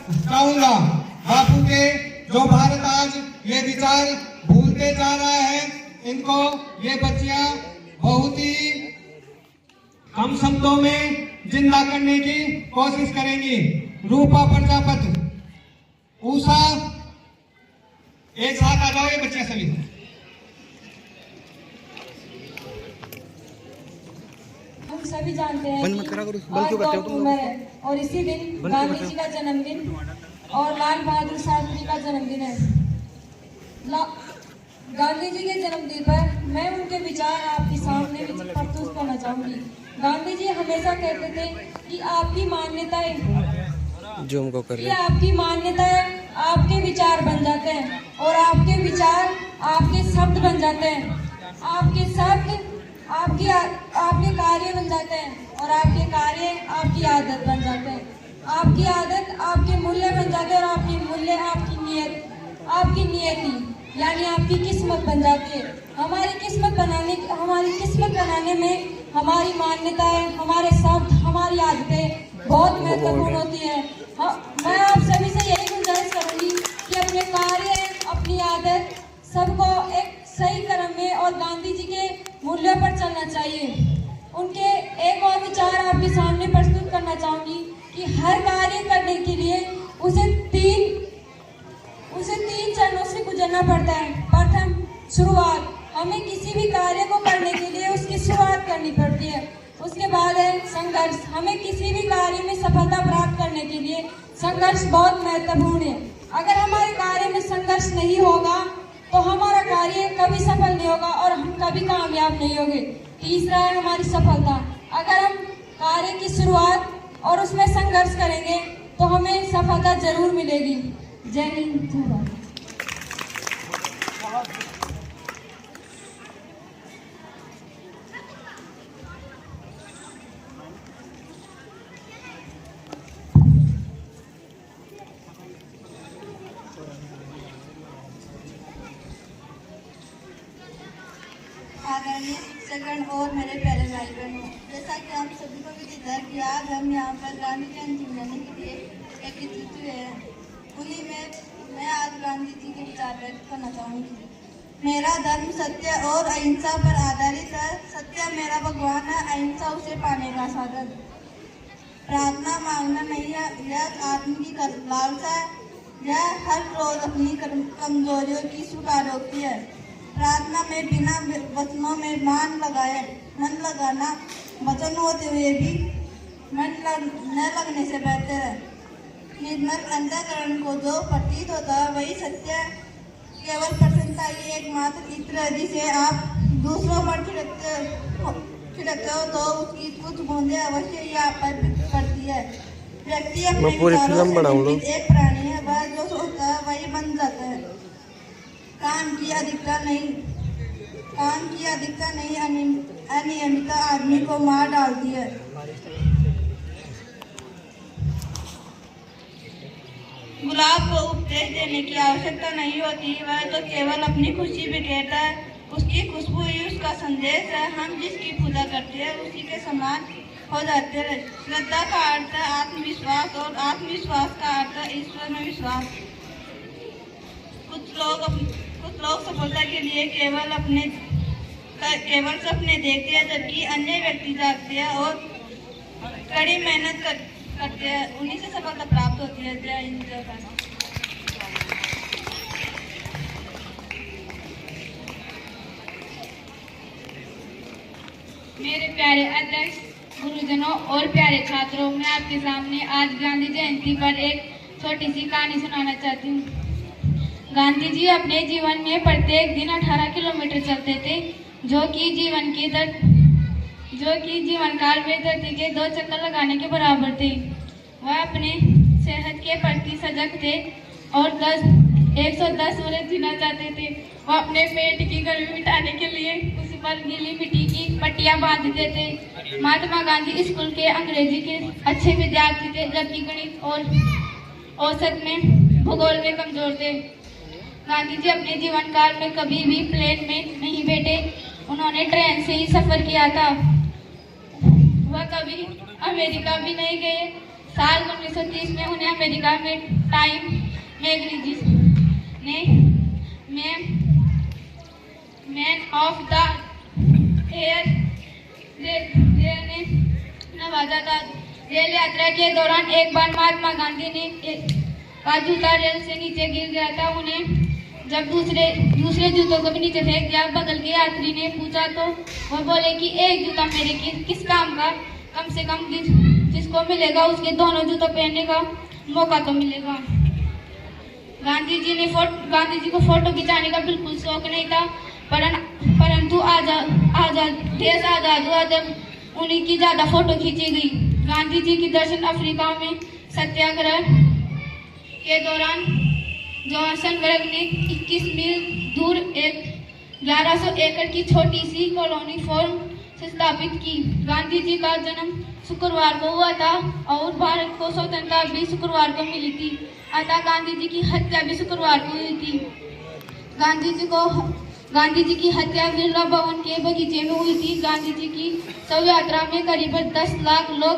चाहूंगा। बापू के जो भारत आज ये विचार भूलते जा रहा है, इनको ये बच्चियां बहुत ही कम शब्दों में जिंदा करने की कोशिश करेंगी। रूपा प्रजापति, उषा, एक साथ आ जाओ ये बच्चियां सभी। हम सभी जानते हैं आज 2 अक्टूबर है और इसी दिन गांधी जी का जन्मदिन और लाल बहादुर शास्त्री का जन्मदिन है। गांधी जी के जन्मदिन पर मैं उनके विचार आपके सामने प्रस्तुत करना चाहूंगी। गांधी जी हमेशा कहते थे कि आपकी मान्यताएं आपकी मान्यताएं आपके विचार बन जाते हैं और आपके विचार आपके शब्द बन जाते हैं। आपके शब्द आपके कार्य बन जाते हैं और आपके कार्य आपकी आदत बन जाते हैं। आपकी आदत आपके मूल्य बन जाते हैं और आपके मूल्य आपकी नियति यानी आपकी किस्मत बन जाती है। हमारी किस्मत बनाने में हमारी मान्यताएं, हमारे शब्द, हमारी आदतें बहुत महत्वपूर्ण होती है। मैं आप सभी से यही गुजारिश करूंगी कि अपने कार्य, अपनी आदत सबको एक सही क्रम में और गांधी जी के मूल्यों पर चलना चाहिए। उनके एक और विचार आपके सामने प्रस्तुत करना चाहूंगी कि हर कार्य करने के लिए उसे तीन चरणों से गुजरना पड़ता है। प्रथम, शुरुआत। हमें किसी भी कार्य को करने के लिए उसकी शुरुआत करनी पड़ती है। उसके बाद है संघर्ष। हमें किसी भी कार्य में सफलता प्राप्त करने के लिए संघर्ष बहुत महत्वपूर्ण है। अगर हमारे कार्य में संघर्ष नहीं होगा तो हमारा कार्य कभी सफल नहीं होगा और हम कभी कामयाब नहीं होंगे। तीसरा है हमारी सफलता। अगर हम कार्य की शुरुआत और उसमें संघर्ष करेंगे तो हमें सफलता जरूर मिलेगी। जय हिंद, जय भारत। आदरणीय शिक्षकगण और मेरे प्यारे भाई बहनों, जैसा कि आप सभी को विदित है कि आज हम यहाँ पर गांधी जयंती मनाने के लिए एकत्रित हुए हैं। उन्हीं में मैं आज गांधी जी के विचार व्यक्त करना चाहूँगी। मेरा धर्म सत्य और अहिंसा पर आधारित है। सत्य मेरा भगवान है, अहिंसा उसे पाने का साधन। प्रार्थना मांगना नहीं है, यह आत्म की लालसा है। यह हर रोज अपनी कमजोरियों की स्वीकार होती है। प्रार्थना में बिना वचनों में मन लगाना वचन होते हुए भी मन न लगने से बेहतर है। निर्मल अंतःकरण को जो प्रतीत होता है वही सत्य है। केवल प्रसन्नता ही एकमात्र इत्र है जिसे आप दूसरों पर छिड़कते हो तो उसकी कुछ बूंदें अवश्य ही आप पर पड़ती है। व्यक्ति अपने विचारों से एक प्राणी है, वह जो सोचता है वही बन जाता है। काम की अधिकता नहीं अनियमितता आदमी को मार डालती है। गुलाब को उपदेश देने की आवश्यकता नहीं होती, वह तो केवल अपनी खुशी बिखेरता है। उसकी खुशबू ही उसका संदेश है। हम जिसकी पूजा करते हैं उसी के समान हो जाते हैं। श्रद्धा का अर्थ है आत्मविश्वास और आत्मविश्वास का अर्थ है ईश्वर में विश्वास। कुछ लोग सफलता के लिए केवल सपने देखते हैं, जबकि अन्य व्यक्ति जागते हैं और कड़ी मेहनत करते हैं, उन्हीं से सफलता प्राप्त होती है। जय हिंद, जय भारत। मेरे प्यारे अध्यक्ष, गुरुजनों और प्यारे छात्रों, मैं आपके सामने आज गांधी जयंती पर एक छोटी सी कहानी सुनाना चाहती हूँ। गांधी जी अपने जीवन में प्रत्येक दिन 18 किलोमीटर चलते थे, जो कि जीवन काल में धरती के 2 चक्कर लगाने के बराबर थे। वह अपने सेहत के प्रति सजग थे और 110 वर्ष जीना चाहते थे। वह अपने पेट की गर्मी मिटाने के लिए उस पर गीली मिट्टी की पट्टियां बांधते थे। महात्मा गांधी स्कूल के अंग्रेजी के अच्छे विद्यार्थी थे, जबकि गणित और औसत में भूगोल में कमजोर थे। गांधी जी अपने जीवन काल में कभी भी प्लेन में नहीं बैठे, उन्होंने ट्रेन से ही सफर किया था। वह कभी अमेरिका भी नहीं गए, साल 1930 में उन्हें अमेरिका में टाइम मैगजीन ने मैन ऑफ द ईयर ने नवाजा था। रेल यात्रा के दौरान एक बार महात्मा गांधी ने का जूता रेल से नीचे गिर गया था। उन्हें जब दूसरे जूतों को भी नीचे फेंक दिया। बगल के यात्री ने पूछा तो वो बोले कि एक जूता मेरे किस काम का, कम से कम जिसको मिलेगा उसके दोनों जूतों पहनने का मौका तो मिलेगा। गांधी जी को फोटो खिंचाने का बिल्कुल शौक नहीं था, परंतु देश आजाद हुआ जब उन्हीं की ज्यादा फोटो खींची गई। गांधी जी की दक्षिण अफ्रीका में सत्याग्रह के दौरान जोहान्सबर्ग ने 21 मील दूर एक 1100 एकड़ की छोटी सी कॉलोनी फॉर्म से स्थापित की। गांधी जी का जन्म शुक्रवार को हुआ था और भारत को स्वतंत्रता भी शुक्रवार को मिली थी, अतः गांधी जी की हत्या भी शुक्रवार को हुई थी। गांधी जी की हत्या बिरला भवन के बगीचे में हुई थी। गांधी जी की शव यात्रा में करीब 10 लाख लोग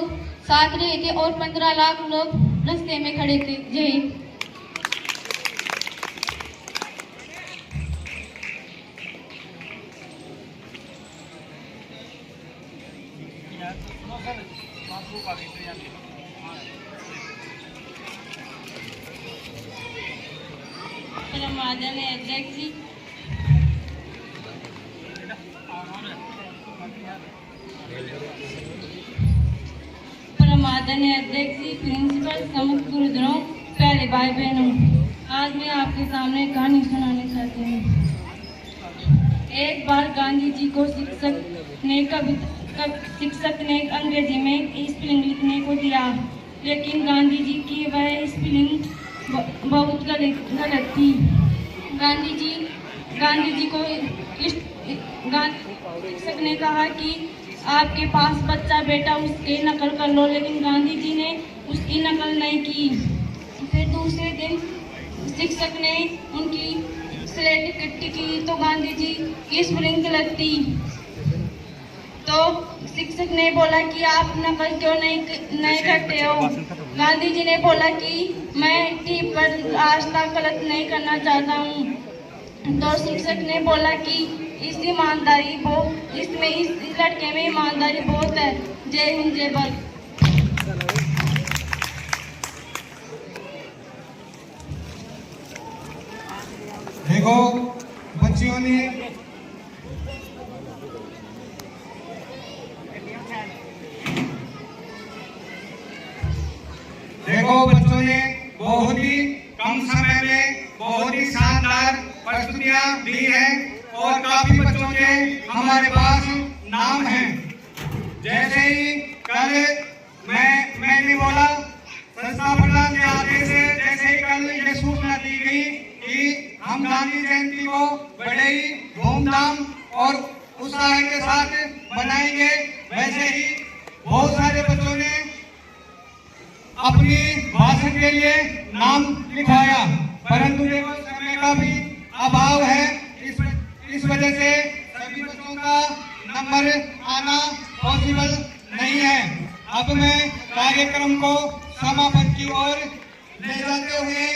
साथ रहे थे और 15 लाख लोग रास्ते में खड़े थे। जय हिंद। माननीय अध्यक्ष जी, माननीय अध्यक्ष जी, प्रिंसिपल, समस्त गुरुजनों, प्यारे भाई बहनों, आज मैं आपके सामने कहानी सुनाने चाहती हूँ। एक बार गांधी जी को शिक्षक ने अंग्रेजी में स्पेलिंग लिखने को दिया, लेकिन गांधी जी की वह स्पेलिंग बहुत गलत थी। गांधी जी को शिक्षक ने कहा कि आपके पास बच्चा बेटा उसकी नकल कर लो, लेकिन गांधी जी ने उसकी नकल नहीं की। फिर दूसरे दिन शिक्षक ने उनकी स्लेट इकट्ठी की तो गांधी जी की स्पेलिंग गलत थी। तो शिक्षक ने बोला कि आप नकल क्यों नहीं करते हो। गांधी जी ने बोला कि मैं टी पर आज तक गलत नहीं करना चाहता हूँ। तो शिक्षक ने बोला कि इस लड़के में ईमानदारी बहुत है। जय हिंद, जय भारत। देखो बच्चियों ने बहुत ही कम समय में बहुत ही शानदार प्रस्तुतियां दी हैं और काफी बच्चों के हमारे पास नाम हैं। जैसे ही कल मैंने बोला संस्था प्रधान के आदेश से, जैसे ही कल ये सूचना दी गई कि हम गांधी जयंती को बड़े ही धूमधाम और उत्साह के साथ मनाएंगे, वैसे ही बहुत सारे बच्चों ने अपनी भाषण के लिए नाम लिखवाया, परंतु देखो समय का भी अभाव है। इस वजह से सभी बच्चों का नंबर आना पॉसिबल नहीं है। अब मैं कार्यक्रम को समापन की ओर ले जाते हुए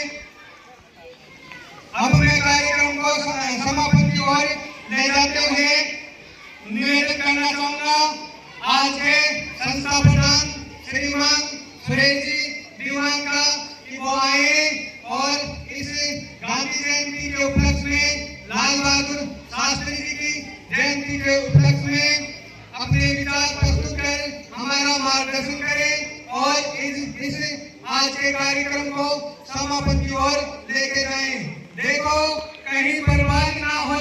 निवेदन करना चाहूंगा। आज के संस्था प्रधान श्रीमान सुरेश जी दीवान का कि वो आए और इस गांधी जयंती के उपलक्ष्य में, लाल बहादुर शास्त्री जी की जयंती के उपलक्ष्य में अपने विचार प्रस्तुत कर हमारा मार्गदर्शन करें और इस आज के कार्यक्रम को समापन की ओर लेके जाएं। देखो कहीं बर्बाद ना हो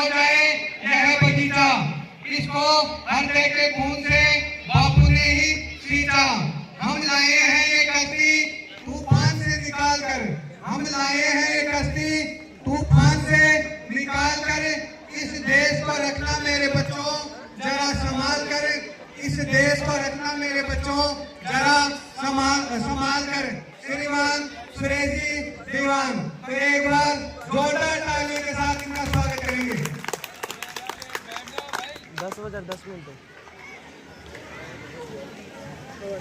जाए, यह बगीचा, इसको हृदय के खून से बापू ने ही सींचा। हम लाए हैं ये कश्ती तूफान से निकाल कर इस देश को रखना मेरे बच्चों, जरा संभाल कर इस देश को रखना मेरे बच्चों, जरा संभाल कर। श्रीमान सुरेश जी दीवान, तो एक बार जोरदार तालियों के साथ इनका स्वागत करेंगे। 10 बजे 10 मिनट।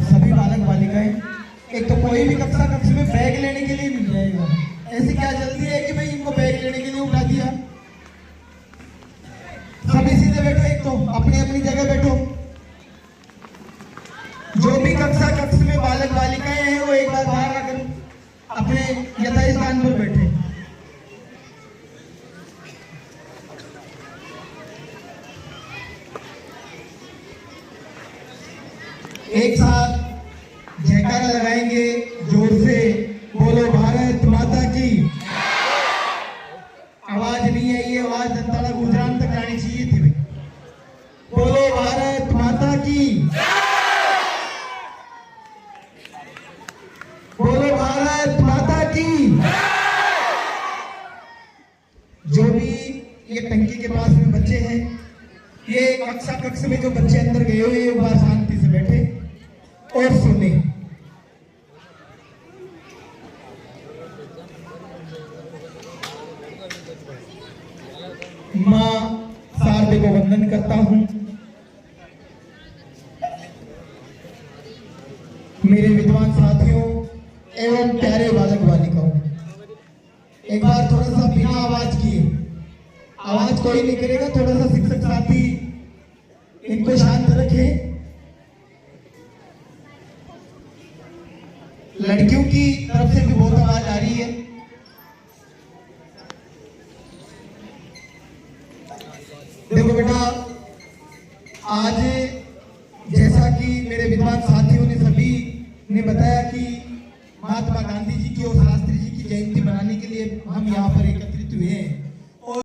सभी बालक बालिकाएं, एक तो कोई भी कक्ष में बैग लेने के लिए मिल जाएगा। ऐसी क्या जल्दी है कि भाई इनको बैग लेने के लिए उठा दिया। सभी सीधे बैठो, एक तो अपनी अपनी जगह बैठो। जो भी कक्ष में बालक बालिकाएं हैं वो एक बार बाहर आकर अपने यथास्थान स्थान पर बैठे। एक साथ जयकारा लगाएंगे जोर से, बोलो भारत माता की। आवाज नहीं आई, ये आवाज दंताला गुजरात तक आनी चाहिए थी भाई। बोलो भारत माता की, बोलो भारत माता की। जो भी ये टंकी के पास में बच्चे हैं, ये कक्ष में जो बच्चे अंदर गए हुए एक बार शांति से बैठे और सुने। मां शारदे को वंदन करता हूं। मेरे विद्वान साथियों एवं प्यारे बालक बालिकाओं, एक बार थोड़ा सा बिना आवाज किए, आवाज कोई नहीं करेगा, थोड़ा सा शिक्षक साथी इनको शांत रखे। लड़कियों की तरफ से भी बहुत आवाज आ रही है। देखो बेटा, आज जैसा कि मेरे विद्वान साथियों ने सभी ने बताया कि महात्मा गांधी जी की और शास्त्री जी की जयंती मनाने के लिए हम यहाँ पर एकत्रित हुए हैं।